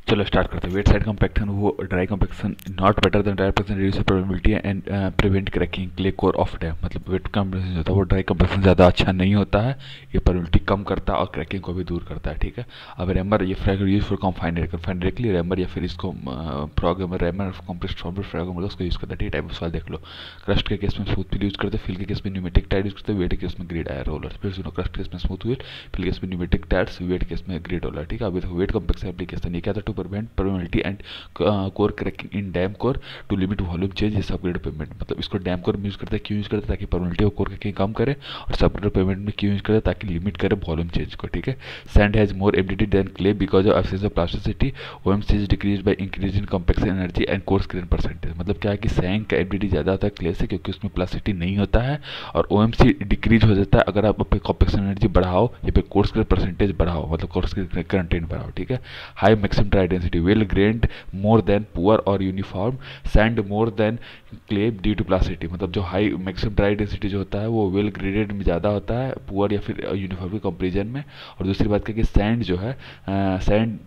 चलो स्टार्ट करते हैं। वेट साइड कॉम्पैक्शन वो dry compaction not better than dry compaction reduce probability and prevent cracking clay core of dam. मतलब wait compaction होता है वो ड्राई कॉम्पैक्शन ज़्यादा अच्छा नहीं होता है, ये प्रोबेबिलिटी कम करता है और क्रैकिंग को भी दूर करता है। ठीक है, अब रैमर ये frog use for confined directly rammer या फिर इसको program rammer compressed form frog उसको यूज़ करता है। ठीक है, टाइप ऑफ सवाल देख लो। क्रस्ट के केस में स्मूथ फिल यूज करते हैं, फिल के केस में न्यूमेटिक टायर यूज करते हैं, वेट के केस में ग्रिड आयर रोलर। फिर सुनो, क्रस्ट केस में स्मूथ व्हील, फिल केस में न्यूमेटिक टायर्स, वेट केस में ग्रिड रोलर। ठीक है, अभी देखो वेट कॉम्पैक्शन एप्लीकेशन ये क्या था, to prevent permeability and core cracking in dam core to limit volume change ये सबग्रेड पेमेंट। मतलब इसको डैम कोर में यूज करते हैं, क्यों यूज करते हैं, ताकि परमेबिलिटी और कोर क्रैकिंग कम करे, और सबग्रेड पेमेंट में क्यों यूज करते हैं, ताकि लिमिट करे वॉल्यूम चेंज को। ठीक है, sand has more ability than clay because of absence of plasticity, OMC is decrease by increase in compaction energy and coarse grain percentage. मतलब क्या है कि सैंड का एबिलिटी ज़्यादा होता है क्ले से, क्योंकि उसमें प्लास्टिसिटी नहीं होता है, और ओएमसी डिक्रीज हो जाता है अगर आप अपने कॉम्पैक्शन एनर्जी बढ़ाओ या फिर कोर्स ग्रेन परसेंटेज बढ़ाओ, मतलब कोर्स ग्रेन कंटेंट बढ़ाओ। ठीक है, high maximum dry density, well grained more than poor और uniform, sand more than clay due to plasticity. मतलब जो हाई मैक्सिमम ड्राई डेंसिटी जो होता है वो वेल ग्रेडेड में ज़्यादा होता है, पुअर या फिर यूनिफॉर्म के कंपेरिजन में। और दूसरी बात क्या कि सैंड जो है सैंड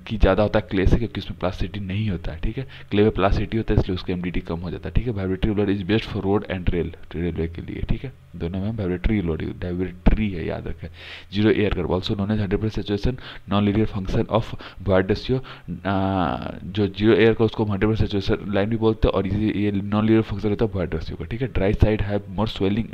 की ज़्यादा होता है क्ले से, क्योंकि उसमें प्लास्टिसिटी नहीं होता है। ठीक है, क्ले में प्लास्टिसिटी होता है इसलिए उसका एमडीटी कम हो जाता है। ठीक है, vibratory roller is best for road and railway के लिए। ठीक है, दोनों में वाइब्रेटरी है, याद रखें। Zero air curve also known as 100% saturation non linear function of void ratio. जो जीरो एयर का उसको 100% सैचुरेशन लाइन भी बोलते हैं, और ये नॉन लीनियर फंक्शन होता है बॉयड रेशियो का। ठीक है, dry side have more swelling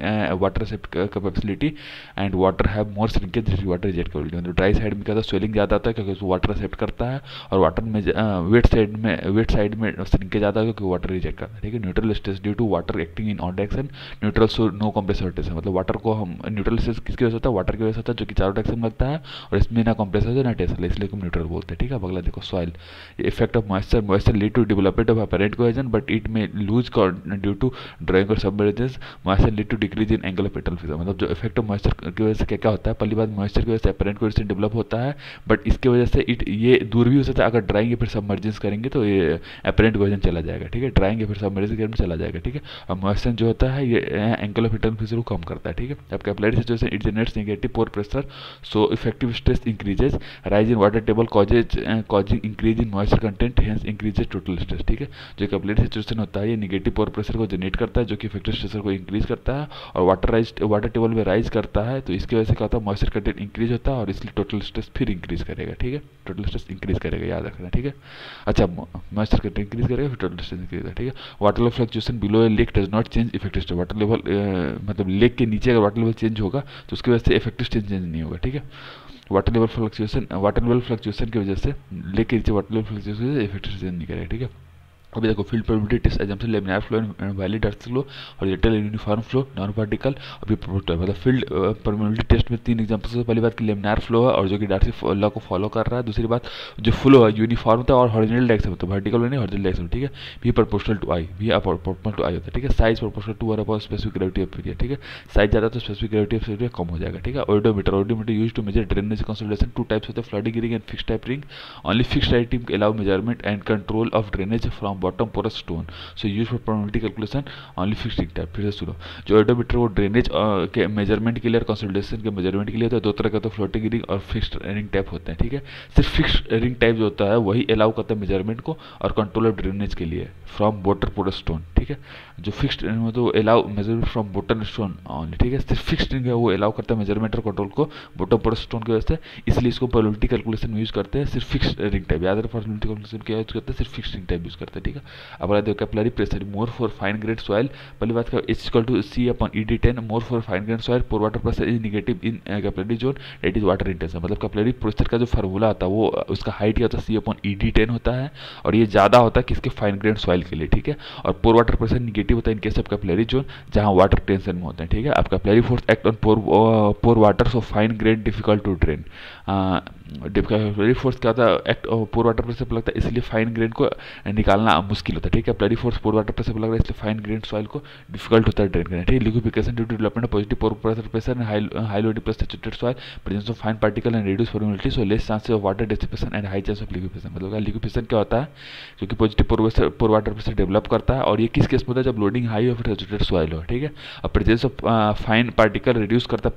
water accept capability and water have more shrinkage water reject capability. मतलब ड्राई साइड में क्या होता है, स्वेलिंग ज़्यादा आता है क्योंकि उसको वाटर एक्सेप्ट करता है, और वाटर में वेट साइड में श्रिंकेज ज़्यादा है क्योंकि वाटर रिजेक्ट करता है। ठीक है, neutral stress due to water acting in on direction, neutral so no compressor tension. मतलब वाटर को हम न्यूट्रल स्ट्रेस किसकी वजह से होता है, वाटर की वजह से होता है, जो कि चारों डायरेक्शन में लगता है, और इसमें ना कंप्रेसर है ना टेंशन, इसलिए हम न्यूट्रल बोलते हैं। ठीक है, अब अगला देखो soil effect of moisture lead to development of apparent cohesion but it may lose due to drying or submergence. Moisture lead to decrease in angle of petal fissure। मतलब जो इफेक्ट ऑफ मॉइस्चर की वजह से क्या क्या होता है, पहली बात मॉइस्चर की वजह से apparent cohesion डेवलप होता है, बट इसकी वजह से ये दूर भी हो सकता है। अगर ड्राइंग या फिर सबमर्जेंस करेंगे तो ये apparent cohesion चला जाएगा। ठीक है, ड्राइंग या फिर सबमर्जेंस करेंगे चला जाएगा। ठीक है, और मॉइस्चर जो होता है ये एंगल ऑफ पेटल फिशर को कम करता है। ठीक है, अब capillary situation it generates negative pore pressure, so effective stress increases, rise in water table causing increase in moisture content, hence increases total stress. ठीक है, जो कैपिलरी सिचुएशन होता है ये नेगेटिव पोर प्रेशर को जनरेट करता है, जो कि इफेक्टिव स्ट्रेसर को इंक्रीज करता है, और वाटर टेबल में राइज करता है, तो इसकी वजह से क्या होता है, मॉइस्चर कंटेंट इंक्रीज होता है, और इसलिए टोटल स्ट्रेस फिर इंक्रीज करेगा। ठीक है, टोटल स्ट्रेस इंक्रीज करेगा, याद रखना। ठीक है, अच्छा मॉइस्चर कंटेंट इंक्रीज करेगा फिर टोटल स्ट्रेस इंक्रीज करेगा। ठीक है, water level fluctuation below A lake does not change effective stress. Water level मतलब लेक के नीचे अगर वाटर लेवल चेंज होगा तो उसकी वजह से इफेक्टिव स्ट्रेस चेंज नहीं होगा। ठीक है, वाटर लेवल फ्लक्चुएशन की वजह से लेक के नीचे water level fluctuation effective change नहीं करेगा। ठीक है, अभी देखो field permittivity test example laminar flow and valid earth flow, horizontal uniform flow, non particle, अभी प्रोटोटाइप। मतलब फील्ड परमिटिविटी टेस्ट में तीन एग्जाम्पल्स है। पहली बात कि लेमिनार फ्लो है और जो कि डार्सी लॉ को फॉलो कर रहा है। दूसरी बात जो फ्लो है यूनिफॉर्म होता है और हॉरिजॉन्टल डायरेक्शन होता है, वर्टिकल नहीं हॉरिजॉन्टल डायरेक्शन। ठीक है, भी प्रोपोर्शनल टू आई, भी प्रोपोर्शनल टू आई होता है। ठीक है, साइज प्रोपोर्शनल टू और स्पेसिफिक ग्रेविटी ऑफ एरिया। ठीक है, साइज ज़्यादा तो स्पेसिफिक ग्रेविटी ऑफ एरिया कम हो जाएगा। ठीक है, odometer use to measure drainage consolidation, two types होते हैं, flooding ring and fix type ring. Only fix type ring allow measurement and control of drainage from bottom porous stone, so use for probability calculation only fixed ring type. फिर से सुनो, जो odometer वो drainage के measurement के लिए और consolidation के मेजरमेंट के लिए होता है। दो तरह का तो फ्लोटिंग रिंग और फिक्स्ड रिंग टाइप होते हैं। ठीक है, सिर्फ फिक्स्ड रिंग टाइप जो होता है वही अलाउ करता है मेजरमेंट को और कंट्रोल ऑफ ड्रेनेज के लिए फ्रॉम बॉटम पोरस स्टोन। ठीक है, जो फिक्स्ड रिंग तो allow measurement from bottom stone only. ठीक है, सिर्फ फिक्स्ड रिंग है वो अलाउ करता है मेजरमेंट और कंट्रोल को बॉटम पोरस स्टोन की वजह से, इसलिए इसको प्रोबेबिलिटी कैलकुलेशन में यूज करते हैं। सिर्फ फिक्स्ड रिंग टाइप याद रखो, प्रोबेबिलिटी कैलकुलेशन क्या यूज करते हैं, सिर्फ फिक्स्ड रिंग टाइप यूज करते हैं। ठीक है, अब देखो capillary pressure more for fine grade soil. पहली बात का H=C/ED10 more for fine grade soil, pore water pressure is negative in capillary zone, that is water in tension. मतलब कैपिलरी प्रेशर का जो फार्मूला आता है वो उसका हाइट क्या होता है, C/ED10 होता है, और ये ज़्यादा होता है किसके, फाइन ग्रेड सॉइल के लिए। ठीक है, और पोर वाटर प्रेशर नेगेटिव होता है in case of capillary zone जहाँ वाटर टेंशन में होते हैं। ठीक है, अब capillary force act on pore water so fine grade difficult to drain. Capillary force क्या होता है, एक्ट पोर वाटर प्रेशर पर लगता है, इसलिए फाइन ग्रेड को निकालना मुश्किल होता है। ठीक है, capillary force pore water pressure पर लग रहा है, इसलिए फाइन ग्रेन सॉइल को डिफिकल्ट होता है ड्रेन करना। ठीक है, liquefaction due to development of positive pore pressure and high loading plus saturated soil, presence of fine particle and reduce permeability, so less chances of water dissipation and high chance of liquefaction. मतलब liquefaction क्या होता है, क्योंकि positive pore water pressure develop करता है, और ये किस केस में होता है, जब लोडिंग हाई हो फिर सैचुरेटेड सॉइल हो। ठीक है, और presence of fine particle reduce करता है,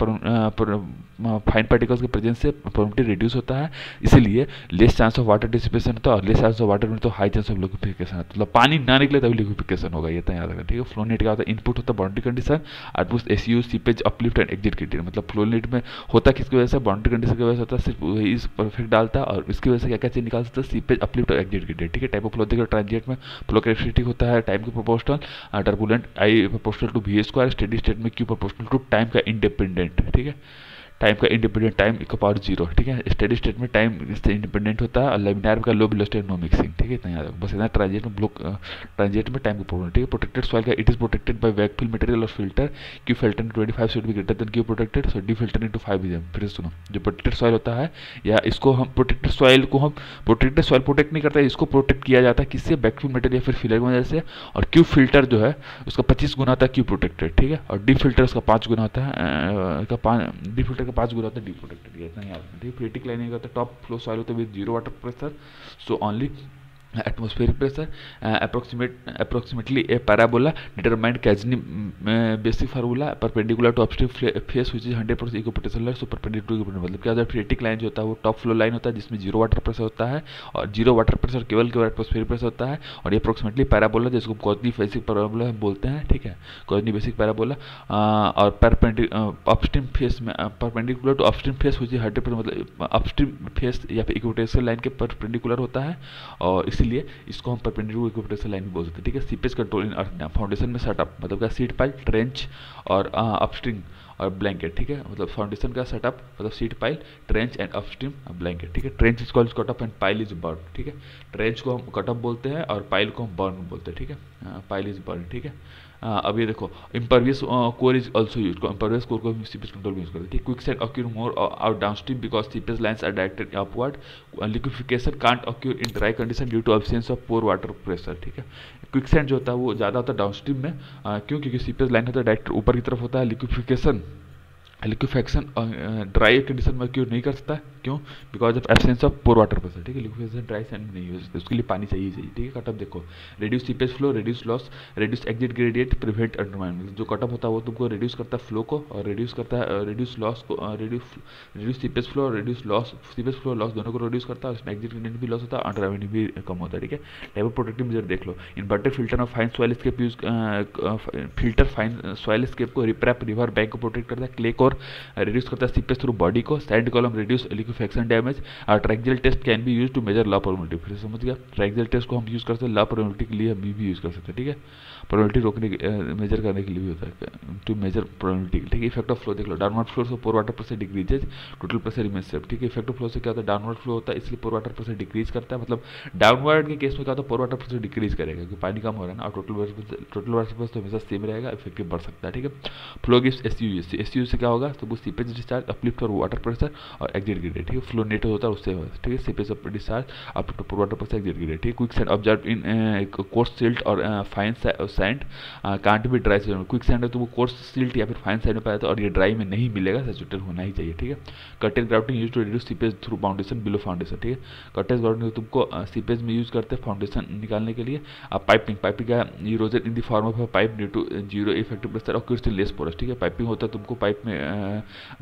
फाइन पार्टिकल्स के प्रेजेंस से परमिटिविटी रिड्यूस होता होता है, इसीलिए less chance of water dissipation होता है, और लेस चांस ऑफ वाटर में तो हाई चांस ऑफ लिक्विफिकेशन, मतलब पानी ना निकले तभी लिक्विफिकेशन होगा, ये तो याद रखना, ठीक है। फ्लो नेट का होता है इनपुट होता है boundary condition, output S U seepage uplift and exit criteria. मतलब फ्लो नेट में होता किसकी वजह से, बाउंड्री कंडीशन की वजह से होता है, सिर्फ वही इस परफेक्ट डालता है, और इसकी वजह से क्या क्या चीज निकाल सकता है, सीपेज अपलिफ्ट और एग्जिट क्राइटेरिया, ठीक है। टाइप ऑफ फ्लो देखो, ट्रांजिएंट में फ्लो कैरेक्टरिस्टिक होता है टाइम के proportional, turbulent I proportional to V square, steady state में क्यू प्रोपोर्शनल टू टाइम का इंडिपेंडेंट, ठीक है, टाइम का इंडिपेंडेंट टाइम का पावर जीरो, ठीक है। स्टेडी स्टेट में टाइम इससे इंडिपेंडेंट होता है, और लैमिनार का लो वेलोसिटी नो मिक्सिंग, ठीक है, इतना याद रखो बस। इतना ट्रांजिएंट में ब्लॉक, ट्रांजिएंट में टाइम का प्रॉब्लम, ठीक है। प्रोटेक्टेड सॉइल का it is protected by backfill material और filter, Q filter in 25 should be greater than Q protected, so D filter into 5 is. फिर सुनो, जो प्रोटेक्टेड सॉइल होता है, या इसको हम प्रोटेक्टेड सॉइल को हम प्रोटेक्टेड सॉइल प्रोटेक्ट नहीं करता है, इसको प्रोटेक्ट किया जाता है किससे, वैकफिल मटेरियल या फिर फिलर की वजह से। और क्यू फिल्टर जो है उसका 25 गुना होता है क्यू प्रोटेक्टेड, ठीक है। और डी फिल्टर उसका 5 गुना होता है, डी फिल्टर का 5 गुना होता है डी प्रोटेक्टेड, इतना याद रखना, ठीक है। फ्रीटिक लाइनिंग होता है टॉप फ्लो सॉइल होता है with zero water pressure, so only atmospheric pressure, approximately a parabola determined Cassini basic formula perpendicular to upstream face which is 100% equipotential, so perpendicular to equipotential। मतलब क्या होता है, फ्रीटिक लाइन जो होता है वो टॉप फ्लो लाइन होता है जिसमें जीरो वाटर प्रेशर होता है, और जीरो वाटर प्रेशर केवल एटमॉस्फेरिक प्रेशर होता है, और ये अप्रोक्सीमेटली पैराबोला जिसको कॉजनी बेसिक पैराबोला बोलते हैं, ठीक है, कॉजनी बेसिक पैराबोला, और अपस्ट्रीम फेस में perpendicular to upstream face which is 100%, मतलब अपस्ट्रीम फेस या फिर इक्विपोटेंशियल लाइन के परपेंडिकुलर होता है, और इसलिए इसको हम परपेंडिकुलर इक्विपोटेंशियल लाइन भी बोल सकते हैं, ठीक है। Seepage control in earth dam, foundation में सेटअप मतलब क्या, सीड पाइल, ट्रेंच और अपस्ट्रीम और ब्लैंकेट, ठीक है। मतलब फाउंडेशन का सेटअप मतलब sheet pile, trench and upstream blanket, ठीक है। Trench is called cutoff and pile is burn, ठीक है। ट्रेंच को हम कटअप बोलते हैं और पाइल को हम बर्न बोलते हैं, ठीक है। पाइल इज बर्न, ठीक है। अब ये देखो, impervious core is also use, impervious core को सीपेज कंट्रोल में यूज करते हैं। Quick set occur more out downstream because seepage lines are directed upward, liquefaction can't occur in dry condition due to absence of pore water pressure, ठीक है। Quick set जो होता है वो ज़्यादा होता है डाउनस्ट्रीम में, क्यों, क्योंकि सीपेज लाइन होता है डायरेक्ट ऊपर की तरफ होता है, लिक्विफिकेशन ड्राई कंडीशन में क्यों नहीं कर सकता, क्यों, because of absence of pore water pressure, ठीक है। लिक्विफिकेशन ड्राई सैंड नहीं हो सकता, उसके लिए पानी चाहिए, ठीक है। कटअप देखो, reduce seepage flow, reduce loss, reduce exit gradient, prevent undermining. जो कटअप होता है वो तुमको रिड्यूस करता है फ्लो को, और रिड्यूस करता है रिड्यूस लॉस को, reduce seepage flow, reduce loss, seepage flow loss दोनों को रिड्यूस करता है, उसमें एग्जिट ग्रेडियंट भी लॉस होता है, अंडरमाइनिंग भी कम होता है, ठीक है। टाइप ऑफ प्रोटेक्टिव मेजर देख लो, inverted filter of fine soil escape use, filter fine soil escape को रिप्रैप रिवर बैंक को प्रोटेक्ट करता है, क्ले कोर रिड्यूस करता है सीपेज थ्रू बॉडी को, sand column reduce liquefaction damage, और triaxial test can be use to measure law probability. फिर समझ गया, ट्रायक्सियल टेस्ट को हम यूज कर सकते हैं लॉ प्रोबेबिलिटी के लिए, हम भी यूज कर सकते हैं, ठीक है। प्रोबेबिलिटी रोकने के मेजर करने के लिए भी होता है, टू मेजर प्रोबेबिलिटी, ठीक है। इफेक्ट ऑफ फ्लो देख लो, डाउनवर्ड फ्लो से pore water pressure decreases, total pressure remains same, ठीक है। इफेक्ट ऑफ फ्लो से क्या होता है, डाउनवर्ड फ्लो होता है इसलिए पोर वाटर प्रेशर डिक्रीज करता है, मतलब डाउनवर्ड के केस में क्या होता है, पोर वाटर प्रेशर डिक्रीज करेगा क्योंकि पानी कम हो रहा है ना, और टोटल वाटर प्रेशर तो हमेशा सेम रहेगा, इफेक्टिव बढ़ सकता है, ठीक है। फ्लो गिव्स एसयू से क्या होगा, तो वो सीपेज डिस्चार्ज, अपलिफ्ट और वाटर प्रेशर और एग्जिट ग्रेडियंट, ठीक है। फ्लो नेट होता है उससे, ठीक है। सीपेज ऑफ डिस्चार्ज, अपलिफ्ट और वाटर प्रेशर, एग्जिट ग्रेडियंट, ठीक है। Quick sand observe in course silt और फाइन सैंड कांट भी ड्राई सैंड, क्विक सैंड है तो वो कोर्स सिल्ट या फिर फाइन सैंड में पाया था, और ये ड्राई में नहीं मिलेगा, सैचुरेटेड होना ही चाहिए, ठीक है। Curtain grouting use to reduce seepage through foundation below foundation, ठीक है। कर्टेन ग्राउटिंग तुमको सीपेज में यूज करते हैं फाउंडेशन निकालने के लिए। पाइपिंग, पाइपिंग का erosion in the form of pipe due to zero effective pressure और क्रिस्टल लेस पोरस, ठीक है। पाइपिंग होता है तुमको पाइप में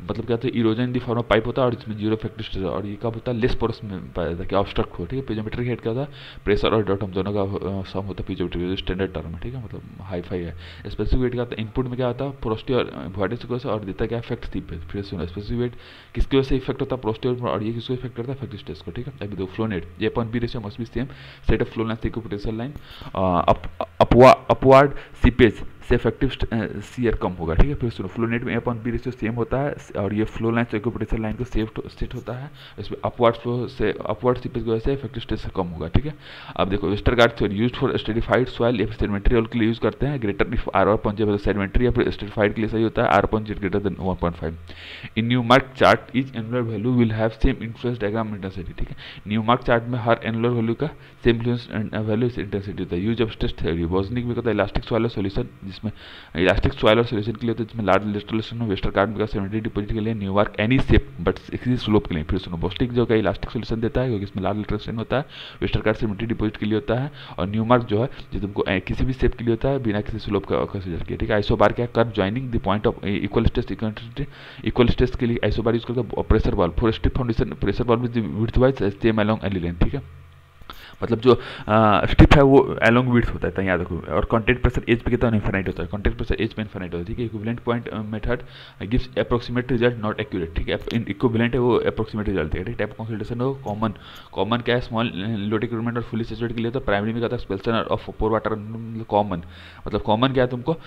मतलब क्या होता है, erosion in the form of pipe होता है और इसमें जीरो इफेक्टिव प्रेशर, और ये कब होता है, लेस पोरस में पाया जाता है कि ऑब्स्ट्रक्ट हो, ठीक है। पिजोमेट्रिक हेड क्या होता है, प्रेशर और डॉटम दोनों का सम होता है पिजोमेट्रिक, स्टैंडर्ड टर्म है, ठीक है, मतलब हाई फाई है। स्पेसिफिक वेट क्या होता है, इनपुट में क्या होता है, पोरोसिटी और वॉइडिस की वजह से, और देता क्या इफेक्ट सीपेज। फिर सुनो, स्पेसिफिक वेट किसकी वजह से इफेक्ट होता है, पोरोसिटी, और ये किसको इफेक्ट करता है, इफेक्टिव स्ट्रेस को, ठीक है। अभी दो flow net, a upon b ratio must be same, set of flow line equipotential line, upward seepage से इफेक्टिव सीयर कम होगा, ठीक है। फिर सुनो, फ्लो नेट में a upon b ratio same होता है, और ये फ्लो लाइन से इक्विपोटेंशियल लाइन को सेट होता है, इसमें अपवर्ड फ्लो से अपवर्ड सीपेज की वजह से इफेक्टिव स्ट्रेस से कम होगा, ठीक है। अब देखो, Westergaard theory used for stratified soil या फिर सेडिमेंट्री ऑयल के लिए यूज करते हैं, greater if R upon Z, sedimentary या फिर स्टेरिफाइड के लिए सही होता है R upon Z greater than 1.5। In Newmark chart each annular value will have same influence diagram intensity, ठीक है। न्यूमार्क चार्ट में हर एनुलर वैल्यू का सेम इन्फ्लुएंस वैल्यू इंटेंसिटी होता है। यूज ऑफ स्ट्रेस थ्योरी, बोजनिक में कहता है इलास्टिक सॉइल सॉल्यूशन जिसमें इलास्टिक सॉइल और सोल्यूशन के लिए होता है, जिसमें लार्ज इलेक्ट्रोलेशन हो, वेस्टरगार्ड का सेवेंटी डिपोजिट के लिए, न्यूयॉर्क एनी शेप बट इसी स्लोप के लिए। फिर सुनो, बोस्टिक जो है इलास्टिक सोल्यूशन देता है क्योंकि इसमें लार्ज इलेक्ट्रोलेशन होता है, वेस्टरगार्ड सेवेंटी डिपोजिट के लिए होता है, और न्यूयॉर्क जो है जो तुमको किसी भी शेप के लिए होता है बिना किसी स्लोप का कंसीडर किया, ठीक है। आइसोबार क्या, curve joining the point of equal stress के लिए आइसोबार यूज करता है। Pressure ball for stiff foundation, pressure ball with width wise same along any length, ठीक है। मतलब जो स्टिप है वो अलोंग विड्थ होता है, तो याद रखो। और कॉन्टेक्ट प्रेशर एज पे कितना इनफाइनाइट होता है, कॉन्टेक्ट प्रेशर एज पे इनफाइनाइट होता है, ठीक है। Equivalent point method gives approximate result not accurate, ठीक है। इक्विवेलेंट है वो अप्रोक्सीमेट रिजल्ट है, ठीक। टाइप ऑफ कंसोलिडेशन हो कॉमन क्या है, स्मॉल लोड रिक्रूटमेंट और फुली सैचुरेटेड के लिए। तो प्राइमरी में क्या होता है, expulsion of pore water, common मतलब कॉमन क्या है तुमको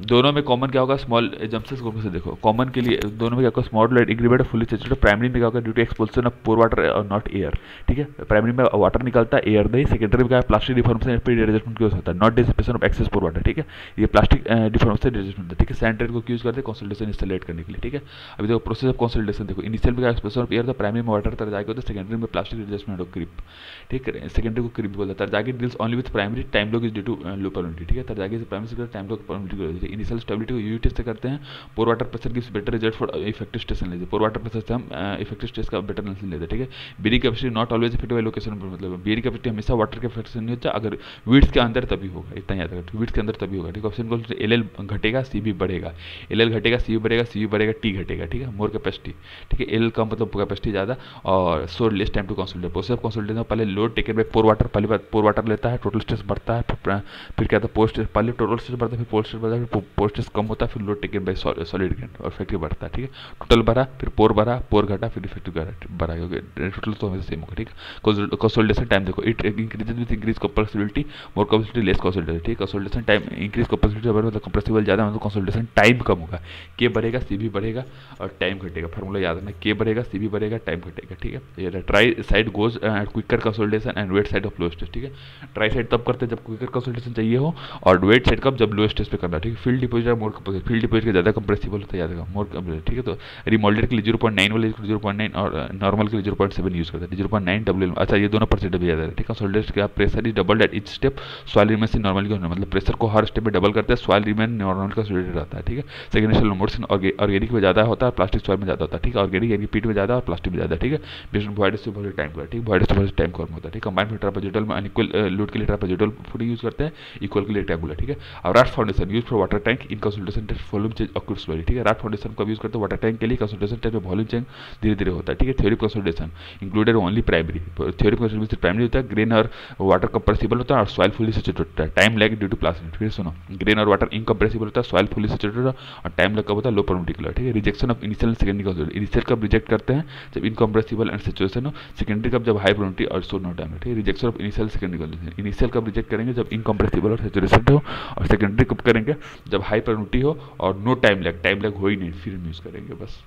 दोनों में कॉमन क्या होगा, स्मॉल जम्पसेस को से देखो, कॉमन के लिए दोनों में क्या होगा, small load increment fully saturated. Primary में क्या होगा, due to expulsion of pore water और नॉट एयर, ठीक है। प्राइमरी में वाटर निकलता है, एयर नहीं। सेकेंडरी में क्या है, प्लास्टिक डिफॉर्मेशन एडजस्टमेंट की होता है, not dissipation of access pour water, ठीक है। ये प्लास्टिक डिफॉर्मेशन एडजस्टमेंट है, ठीक है। सैनिटाइड को यूज करते हैं कंसोलिडेशन इंस्टॉलेट करने के लिए, ठीक है। अभी देखो प्रोसेस ऑफ कंसोलिडेशन देखो, इनिशियल में क्या एक्सपेल्सन ऑफ एयर था, प्राइमरी में वाटर तर जाके होता है, सेकेंडरी में प्लास्टिक एडजस्टमेंट ऑफ क्रिप, ठीक है। सेकेंडरी को क्रिप बोलता है। Terzaghi deals only with primary, time lag is due to low permittivity, ठीक है। तर जाके से प्राइमरी से time lag permittivity, initial stability को यूवी टेस्ट से करते हैं। Pore water pressure gives better result for effective station लेते हैं, पोर वाटर प्रेशर से हम इफेक्टिव स्टेज का बेटर एनालिसिस लेते हैं, ठीक है। Bearing capacity not always effective by location, मतलब बेयरिंग कैपेसिटी हमेशा वाटर के इफेक्ट से नहीं होता, अगर विड्थ के अंदर तभी होगा, इतना याद रखो, विड्थ के अंदर तभी होगा, ठीक है। ऑप्शन को एल घटेगा, सी भी बढ़ेगा, एल घटेगा, सी भी बढ़ेगा, सी भी बढ़ेगा, टी घटेगा, ठीक है। मोर कैपेसिटी, ठीक है। एल का मतलब कैपेसिटी ज़्यादा और so less time to consolidate. Process of consolidation पहले load taken by pore water, पहले बार पोर वाटर लेता है, टोटल स्ट्रेस बढ़ता है, फिर क्या था पोस्ट, पहले टोटल स्ट्रेस बढ़ता है, फिर पोस्ट स्ट्रेस बढ़ता है, फिर पोस्ट स्ट्रेस कम होता है, फिर load taken bye solid grain और इफेक्टिव बढ़ता है, ठीक है। टोटल बढ़ा, फिर पोर बढ़ा, पोर घटा, फिर इफेक्टिव बढ़ा, टोटल तो हमेशा सेम होगा, ठीक है। कंसोलिडेशन टाइम देखो, it increases with increase compressibility, more compressibility less consolidation, ठीक है। कंसोलिडेशन टाइम इंक्रीज कंप्रेसिबिलिटी मतलब कंप्रेसिबल ज़्यादा मतलब कंसोलिडेशन टाइम कम होगा, के बढ़ेगा, सी भी बढ़ेगा और टाइम घटेगा। फार्मूला याद रखना, के बढ़ेगा, सी भी बढ़ेगा, टाइम घटेगा, ठीक है। ये dry side goes quicker consolidation and wet side of low stress, ठीक है। ट्राई साइड तब करते हैं जब क्विकर कंसोलिडेशन चाहिए हो, और वेट साइड कब, जब लो स्ट्रेस पे करना, ठीक है। फील्ड डिपोजिट मोर कंप्रेसिबल, फील्ड डिपोजिट के ज़्यादा कंप्रेसिबल होता है, याद रखा मोर कंप्रेसिबल, ठीक है। तो रिमोल्डेड के लिए 0.9 वाले 0.9 और नॉर्मल के लिए 0.7 यूज करते हैं, 0.9 डब्ल्यू। अच्छा ये दोनों परसेंट भी याद है, ठीक है। कंसोलिडेशन का pressure is double at each step, soil remains in normal, मतलब प्रेशर को हर स्टेप में डबल करते हैं, सॉइल रिमेन नॉर्मल का सोलिड रहता है, ठीक है। सेकेंड मोड्स ऑर्गेनिक में ज़्यादा होता है, प्लास्टिक सॉइल में ज़्यादा होता है, ठीक है। ऑर्गेनिक यानी पीट में ज़्यादा और प्लास्टिक में ज़्यादा, ठीक है। बेस्ड ऑन वॉइड से बहुत टाइम का, ठीक है। वॉइड से बहुत टाइम कम होता है, ठीक है। कंबाइंड फिर ट्रापेजोइडल में अनइक्वल लोड के लिए ट्रापेजोइडल फुट यूज करते हैं, इक्वल के लिए रेक्टेंगुलर, ठीक है। और raft foundation use for water tank in consolidation test volume change occur slowly, ठीक है। राफ्ट फाउंडेशन का यूज करते हैं वाटर टैंक के लिए, कंसोलिडेशन टेस्ट में वॉल्यूम चेंज धीरे धीरे होता है, ठीक है। Theory consolidation included only primary, theory consolidation primary होता है, ग्रेन और वाटर कंप्रेसिबल होता है और सॉइल फुली सैचुरेटेड होता है, time lag due to plastic, फिर सुनो, ग्रेन और वाटर इनकम्प्रेसिबल होता है, सॉइल फुली सैचुरेटेड और टाइम लग कब होता है, लो परमिटिविटी, ठीक है। Rejection of initial secondary consolidation, initial कब रिजेक्ट करते हैं, जब इनकम्प्रेसिबल एंड सैचुरेशन हो, सेकेंडरी कब, जब हाई परमिटिविटी और सो नो टाइम, ठीक है। Rejection of initial secondary consolidation, initial कब रिजेक्ट करेंगे, जब इनकम्प्रेसिबल और सैचुरेशन हो, और सेकेंडरी कब करेंगे, जब हाई परमिटिविटी हो और नो टाइम लैग हो ही नहीं, फिर यूज करेंगे बस।